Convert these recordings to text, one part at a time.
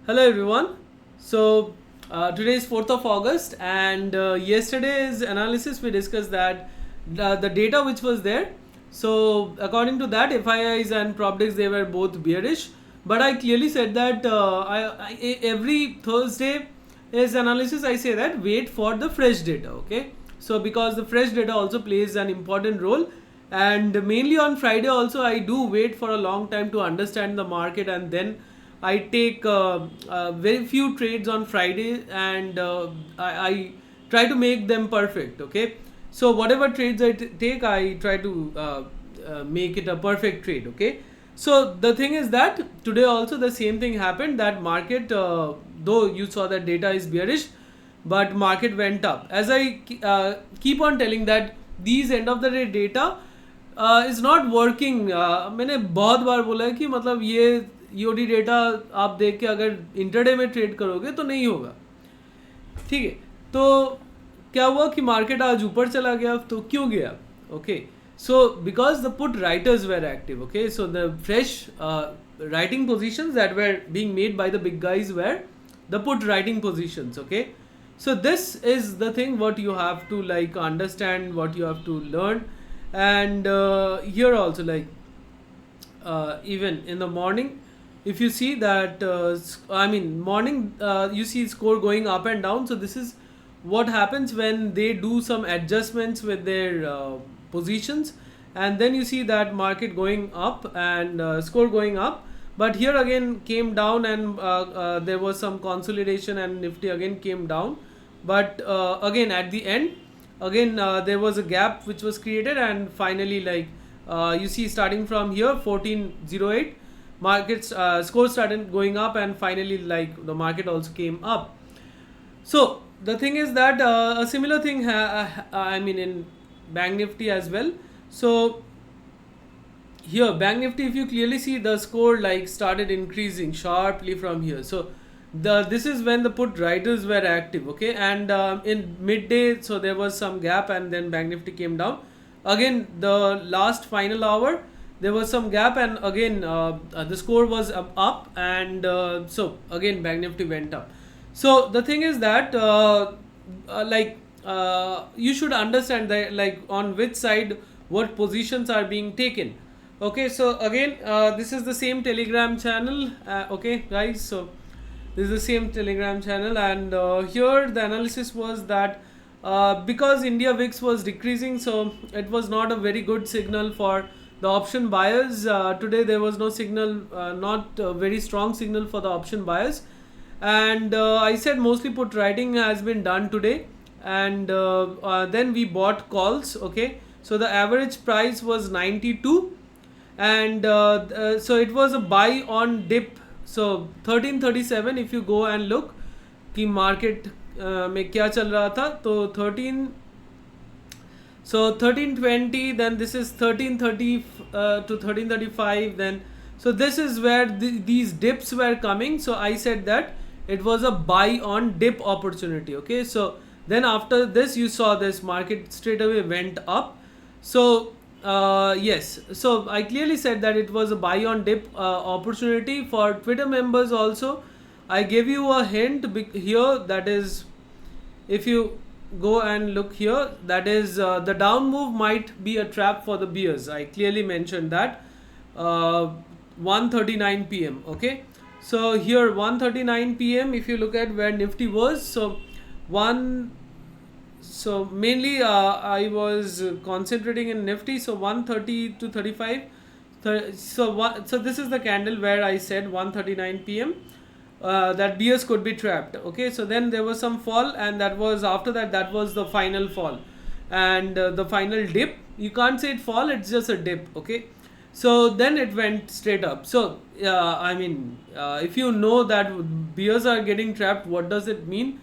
Hello everyone. Today is 4th of August, and yesterday's analysis we discussed that the data which was there. So according to that, FIIs and Propdex, they were both bearish. But I clearly said that every Thursday is analysis. I say that wait for the fresh data. Okay. So because the fresh data also plays an important role, and mainly on Friday also I do wait for a long time to understand the market, and then I take very few trades on Friday, and I try to make them perfect. Okay, so whatever trades I take, I try to make it a perfect trade. Okay, so the thing is that today also the same thing happened. That market, though you saw that data is bearish, but market went up. As I keep on telling that these end of the day data is not working. मैंने बहुत बार बोला है कि मतलब ये EOD data आप देख के अगर इंटरडे में ट्रेड करोगे तो नहीं होगा. ठीक है, तो क्या हुआ कि मार्केट आज ऊपर चला गया. तो क्यों गया? Okay, so because the put writers were active. Okay, so the fresh writing positions that were being made by the big guys were the put writing positions. Okay, so this is the thing what you have to like understand, what you have to learn. And here also, like even in the morning, if you see that morning, you see score going up and down. So this is what happens when they do some adjustments with their positions, and then you see that market going up and score going up. But here again came down, and there was some consolidation, and Nifty again came down. But again at the end, again there was a gap which was created, and finally, like you see, starting from here 1408, markets score started going up, and finally, like, the market also came up. So the thing is that a similar thing in Bank Nifty as well. So here Bank Nifty, if you clearly see, the score like started increasing sharply from here. So this is when the put writers were active. Okay, and in midday, so there was some gap, and then Bank Nifty came down again. The last final hour, there was some gap, and again the score was up, and so again Bank Nifty went up. So the thing is that you should understand that, like, on which side what positions are being taken. Okay, so again this is the same Telegram channel. Okay guys, so this is the same Telegram channel, and here the analysis was that because India VIX was decreasing, so it was not a very good signal for the option buyers. Today there was no signal, not a very strong signal for the option buyers. And I said mostly put writing has been done today, and then we bought calls. Okay, so the average price was 92, and so it was a buy on dip. So 1337, if you go and look कि market में क्या चल रहा था, तो 1320, then this is 1330 to 1335, then so this is where these dips were coming. So I said that it was a buy on dip opportunity. Okay, so then after this you saw this market straight away went up. So yes, so I clearly said that it was a buy on dip opportunity. For Twitter members also, I gave you a hint here, that is, if you go and look here, that is the down move might be a trap for the bears. I clearly mentioned that 1:39 p.m. Okay, so here 1:39 p.m, if you look at where Nifty was, so mainly I was concentrating in Nifty, so 130 to 35. So this is the candle where I said 1:39 p.m. That bears could be trapped. Okay, so then there was some fall, and that was after that, that was the final fall, and the final dip. You can't say it fall, it's just a dip. Okay, so then it went straight up. So if you know that bears are getting trapped, what does it mean?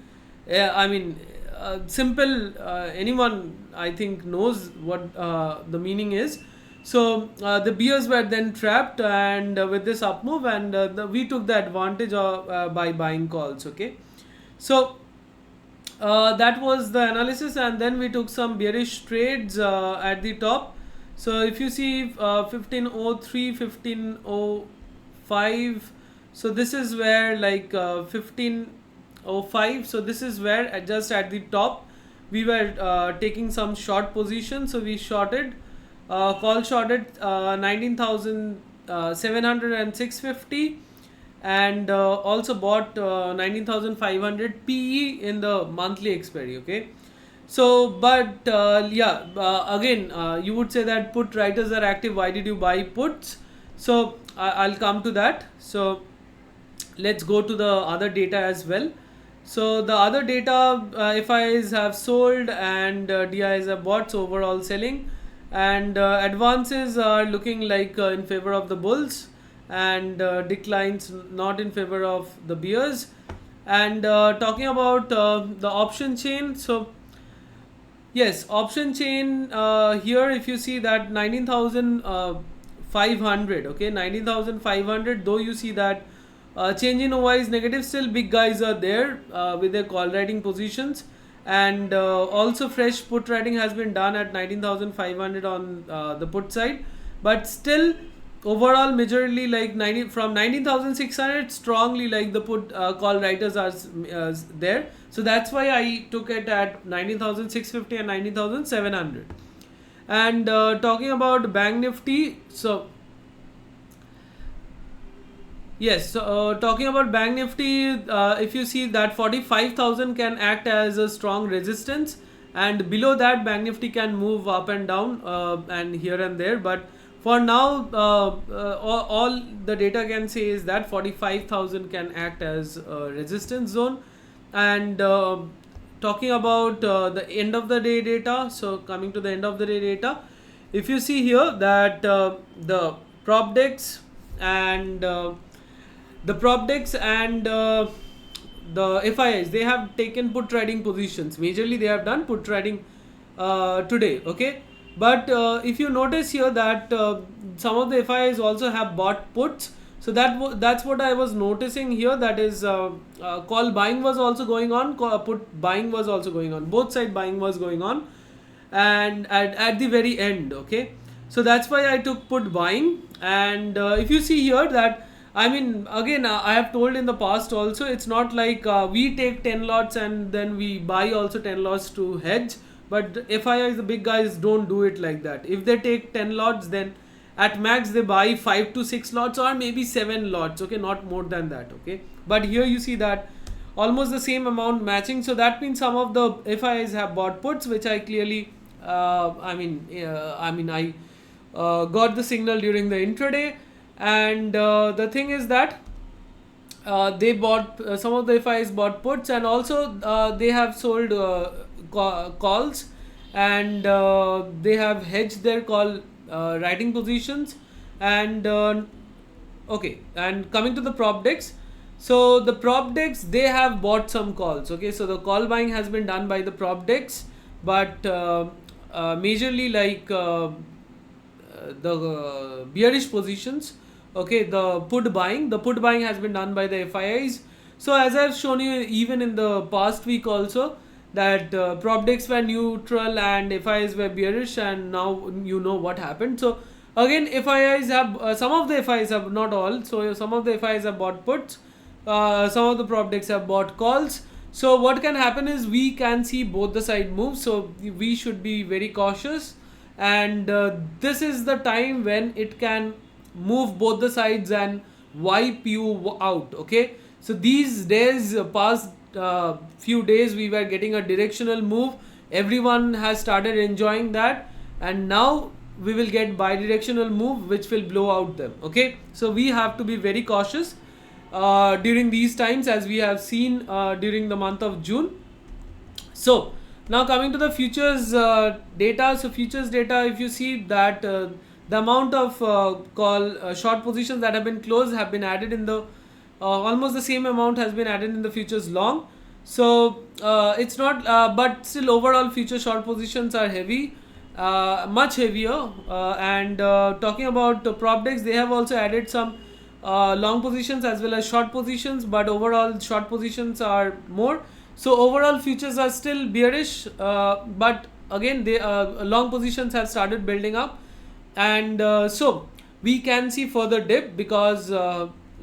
Simple, anyone I think knows what the meaning is. So the bears were then trapped, and with this up move, and we took the advantage of by buying calls. Okay, so that was the analysis, and then we took some bearish trades at the top. So if you see 1503, 1505, So this is where like 1505. So this is where just at the top we were taking some short position. So we shorted, call shorted 19,700 and 650, and also bought 19,500 PE in the monthly expiry. Okay. So, but yeah, again, you would say that put writers are active. Why did you buy puts? So I'll come to that. So let's go to the other data as well. So the other data, FIs have sold and DIs have bought, so overall selling, and advances are looking like in favor of the bulls, and declines not in favor of the bears. And talking about the option chain, so yes, option chain here, if you see that 19,500, okay, 19,500, though you see that change in OI is negative, still big guys are there with their call writing positions, and also fresh put writing has been done at 19,500 on the put side, but still overall majorly like 90 from 19,600 strongly like the put call writers are there. So that's why I took it at 19,650 and 19,700. And talking about Bank Nifty, so yes, so talking about Bank Nifty, if you see that 45,000 can act as a strong resistance, and below that Bank Nifty can move up and down and here and there, but for now all the data can say is that 45,000 can act as a resistance zone. And talking about the end of the day data, so coming to the end of the day data, if you see here that the PropDex and the FIs, they have taken put trading positions. Majorly they have done put trading today, okay. But if you notice here that some of the FIs also have bought puts, so that's what I was noticing here. That is call buying was also going on, put buying was also going on, both side buying was going on, and at the very end, okay. So that's why I took put buying. And if you see here that, I mean, again, I have told in the past also, it's not like we take 10 lots and then we buy also 10 lots to hedge. But FIIs, the big guys, don't do it like that. If they take 10 lots, then at max they buy 5 to 6 lots or maybe 7 lots, okay, not more than that, okay. But here you see that almost the same amount matching. So that means some of the FIIs have bought puts, which I clearly, I got the signal during the intraday. And the thing is that they bought some of the FIs bought puts, and also they have sold calls, and they have hedged their call writing positions. And okay, and coming to the PropDex, so the PropDex, they have bought some calls, okay. So the call buying has been done by the PropDex, but majorly like the bearish positions, okay, the put buying has been done by the FIIs. So as I've shown you even in the past week also, that PropDex were neutral and FIIs were bearish, and now you know what happened. So again, FIIs have some of the FIIs have, not all, so some of the FIIs have bought puts, some of the PropDex have bought calls. So what can happen is we can see both the side moves, so we should be very cautious. And this is the time when it can move both the sides and wipe you out, okay. So these days, past few days, we were getting a directional move, everyone has started enjoying that, and now we will get bi-directional move which will blow out them, okay. So we have to be very cautious during these times, as we have seen during the month of June. So now coming to the futures data. So futures data, if you see that the amount of short positions that have been closed have been added in the almost the same amount has been added in the futures long. So it's not but still overall future short positions are heavy, much heavier. And talking about the PropDex, they have also added some long positions as well as short positions, but overall short positions are more. So overall futures are still bearish, but again they long positions have started building up. And so we can see further dip, because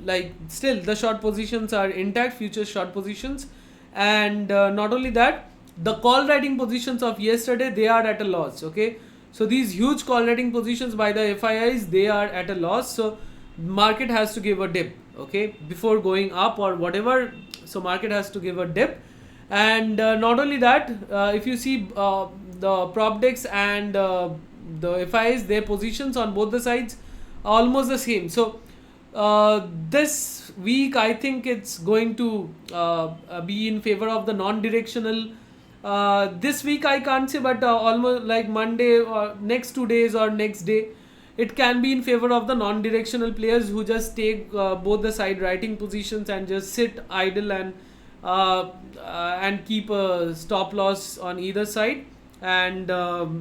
like still the short positions are intact, future short positions. And not only that, the call writing positions of yesterday, they are at a loss. Okay, so these huge call writing positions by the FIIs, they are at a loss. So market has to give a dip, okay, before going up or whatever. So market has to give a dip. And not only that, if you see the prop decks and the FIs, their positions on both the sides are almost the same. So this week I think it's going to be in favor of the non-directional. This week I can't say, but almost like Monday or next 2 days or next day, it can be in favor of the non-directional players who just take both the side writing positions and just sit idle and keep a stop loss on either side, and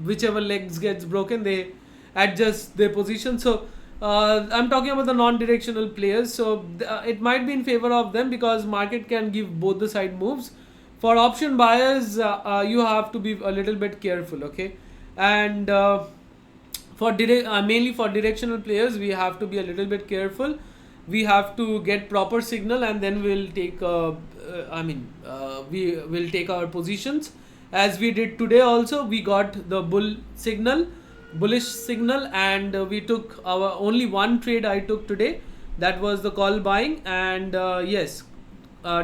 whichever legs gets broken, they adjust their position. So I'm talking about the non-directional players. So it might be in favor of them because market can give both the side moves. For option buyers, you have to be a little bit careful, okay? And for mainly for directional players, we have to be a little bit careful. We have to get proper signal, and then we'll take we will take our positions, as we did today. Also, we got the bullish signal, and we took our only one trade I took today. That was the call buying, and yes,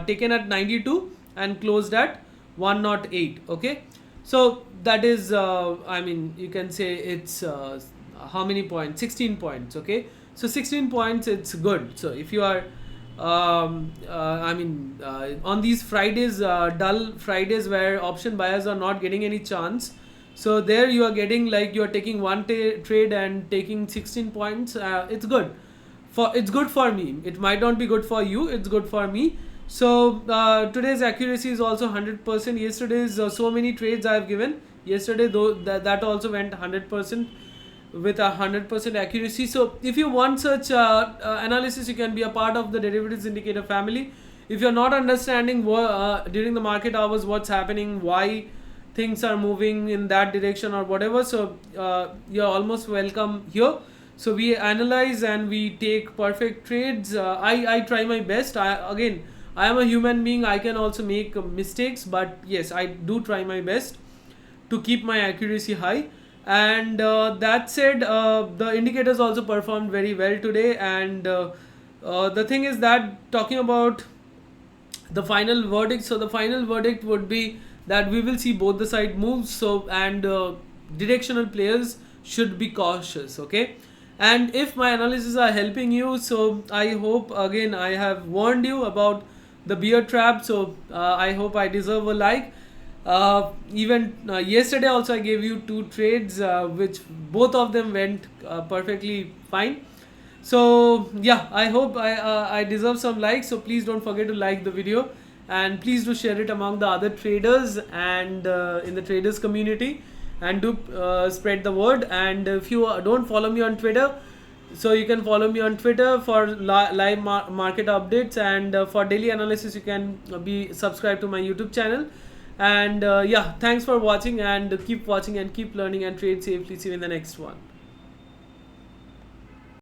taken at 92 and closed at 108. Okay, so that is you can say it's how many points? 16 points. Okay, so 16 points, it's good. So if you are on these Fridays, dull Fridays where option buyers are not getting any chance, so there you are getting, like, you are taking one trade and taking 16 points. It's good. It's good for me. It might not be good for you. It's good for me. So today's accuracy is also 100%. Yesterday's so many trades I have given yesterday, though that also went 100% with 100% accuracy. So if you want such analysis, you can be a part of the derivatives indicator family. If you're not understanding during the market hours what's happening, why things are moving in that direction or whatever, so you're almost welcome here. So we analyze and we take perfect trades. I try my best. I am a human being. I can also make mistakes, but yes, I do try my best to keep my accuracy high. And that said, the indicators also performed very well today. And the thing is that, talking about the final verdict, so the final verdict would be that we will see both the side moves. So, and directional players should be cautious. Okay, and if my analysis are helping you, so I hope, again, I have warned you about the bear trap. So I hope I deserve a like. Even yesterday also I gave you 2 trades, which both of them went perfectly fine. So yeah, I hope I deserve some likes. So please don't forget to like the video, and please do share it among the other traders and in the traders community, and do spread the word. And if you don't follow me on Twitter, so you can follow me on Twitter for live market updates, and for daily analysis you can be subscribed to my YouTube channel. And yeah, thanks for watching, and keep watching and keep learning and trade safely. See you in the next one.